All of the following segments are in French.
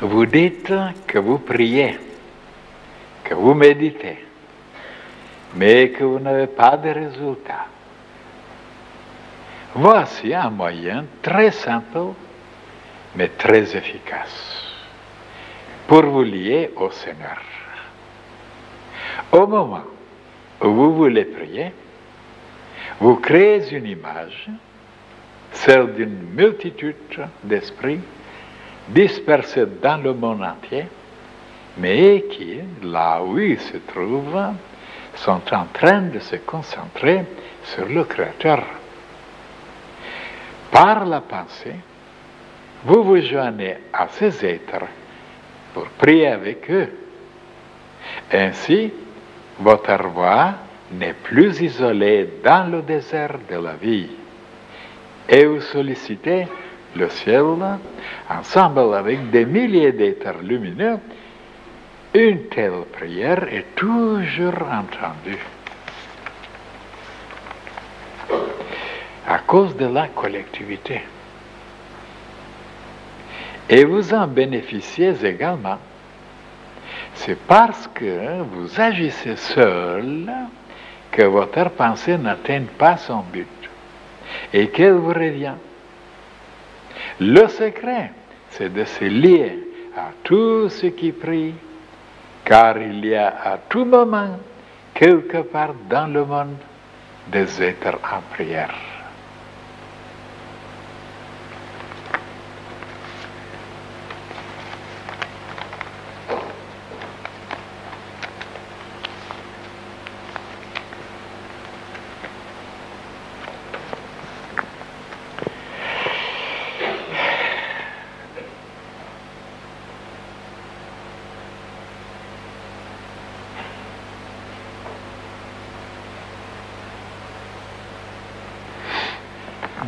Vous dites que vous priez, que vous méditez, mais que vous n'avez pas de résultat. Voici un moyen très simple, mais très efficace, pour vous lier au Seigneur. Au moment où vous voulez prier, vous créez une image, celle d'une multitude d'esprits dispersés dans le monde entier, mais qui, là où ils se trouvent, sont en train de se concentrer sur le Créateur. Par la pensée, vous vous joignez à ces êtres pour prier avec eux. Ainsi, votre voix n'est plus isolée dans le désert de la vie. Et vous sollicitez le ciel, ensemble avec des milliers d'êtres lumineux. Une telle prière est toujours entendue. À cause de la collectivité. Et vous en bénéficiez également. C'est parce que vous agissez seul que votre pensée n'atteint pas son but et qu'elle vous revient. Le secret, c'est de se lier à tous ceux qui prient, car il y a à tout moment, quelque part dans le monde, des êtres en prière.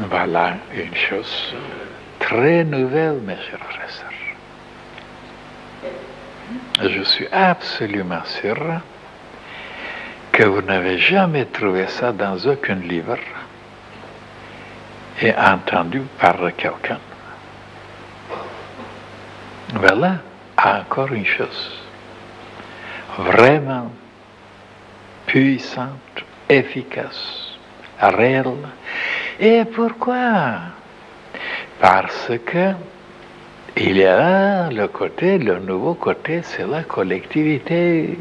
Voilà une chose très nouvelle, mes chers frères et sœurs. Je suis absolument sûr que vous n'avez jamais trouvé ça dans aucun livre et entendu par quelqu'un. Voilà encore une chose vraiment puissante, efficace, réelle. Et pourquoi? Parce que il y a le nouveau côté, c'est la collectivité.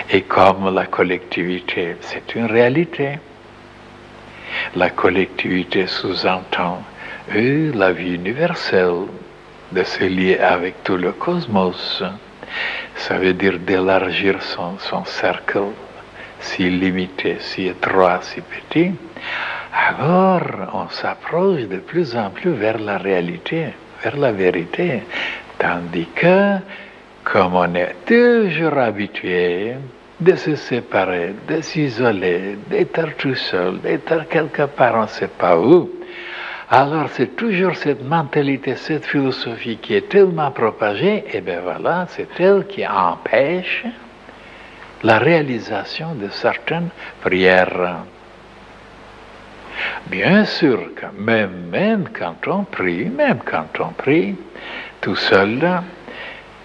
Et comme la collectivité, c'est une réalité, la collectivité sous-entend la vie universelle, de se lier avec tout le cosmos. Ça veut dire d'élargir son cercle, si limité, si étroit, si petit. Alors, on s'approche de plus en plus vers la réalité, vers la vérité. Tandis que, comme on est toujours habitué de se séparer, de s'isoler, d'être tout seul, d'être quelque part, on ne sait pas où, alors c'est toujours cette mentalité, cette philosophie qui est tellement propagée, et bien voilà, c'est elle qui empêche la réalisation de certaines prières. Bien sûr que même quand on prie, tout seul,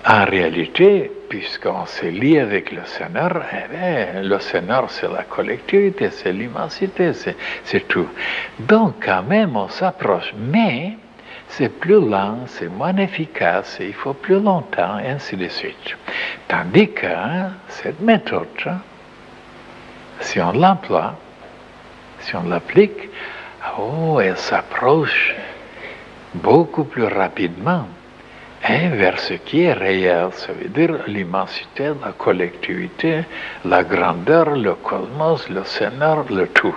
en réalité, puisqu'on se lie avec le Seigneur, eh bien, le Seigneur c'est la collectivité, c'est l'immensité, c'est tout. Donc quand même on s'approche, mais c'est plus lent, c'est moins efficace, il faut plus longtemps, et ainsi de suite. Tandis que cette méthode, si on l'emploie, si on l'applique, elle s'approche beaucoup plus rapidement vers ce qui est réel, ça veut dire l'immensité, la collectivité, la grandeur, le cosmos, le Seigneur, le tout.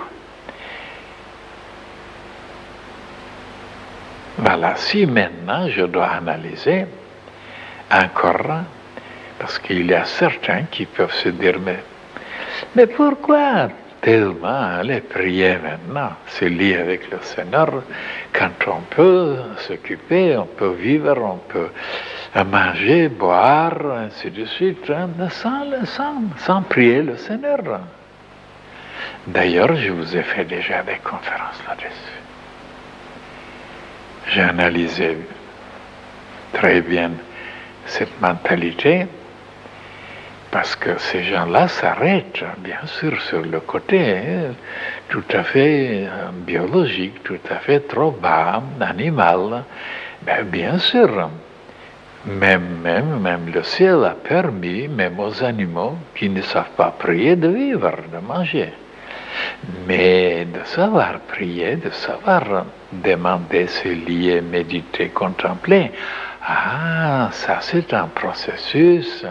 Voilà, si maintenant je dois analyser encore, parce qu'il y a certains qui peuvent se dire, mais pourquoi tellement aller prier maintenant, se lier avec le Seigneur, quand on peut s'occuper, on peut vivre, on peut manger, boire, ainsi de suite, sans prier le Seigneur. D'ailleurs, je vous ai fait déjà des conférences là-dessus. J'ai analysé très bien cette mentalité, parce que ces gens-là s'arrêtent, bien sûr, sur le côté tout à fait biologique, tout à fait trop bas, animal. Ben, bien sûr, même le ciel a permis, même aux animaux qui ne savent pas prier, de vivre, de manger. Mais de savoir prier, de savoir demander, se lier, méditer, contempler, ah, ça c'est un processus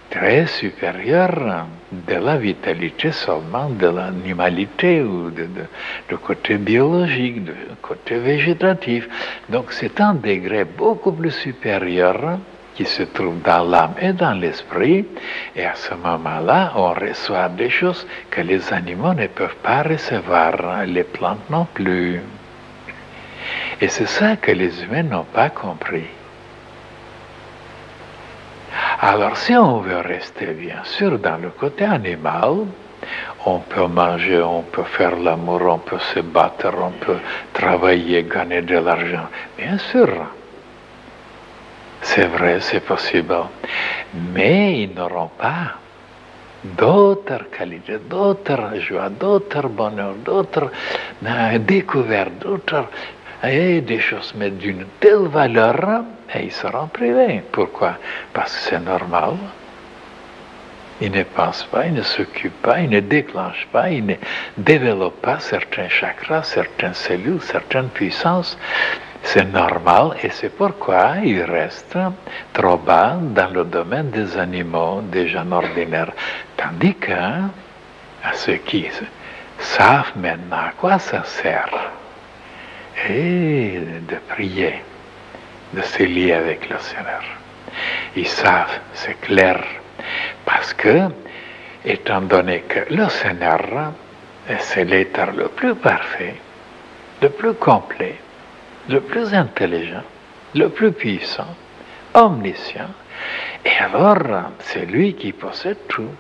très supérieur de la vitalité seulement de l'animalité ou du côté biologique, du côté végétatif. Donc c'est un degré beaucoup plus supérieur qui se trouve dans l'âme et dans l'esprit, et à ce moment-là, on reçoit des choses que les animaux ne peuvent pas recevoir, les plantes non plus. Et c'est ça que les humains n'ont pas compris. Alors si on veut rester bien sûr dans le côté animal, on peut manger, on peut faire l'amour, on peut se battre, on peut travailler, gagner de l'argent. Bien sûr, c'est vrai, c'est possible. Mais ils n'auront pas d'autres qualités, d'autres joies, d'autres bonheurs, d'autres découvertes, d'autres et des choses, mais d'une telle valeur, et ils seront privés. Pourquoi? Parce que c'est normal. Ils ne pensent pas, ils ne s'occupent pas, ils ne déclenchent pas, ils ne développent pas certains chakras, certaines cellules, certaines puissances. C'est normal et c'est pourquoi ils restent trop bas dans le domaine des animaux, des gens ordinaires. Tandis que, à ceux qui savent maintenant à quoi ça sert, et de prier, de se lier avec le Seigneur. Ils savent, c'est clair, parce que, étant donné que le Seigneur, c'est l'être le plus parfait, le plus complet, le plus intelligent, le plus puissant, omniscient, et alors c'est lui qui possède tout.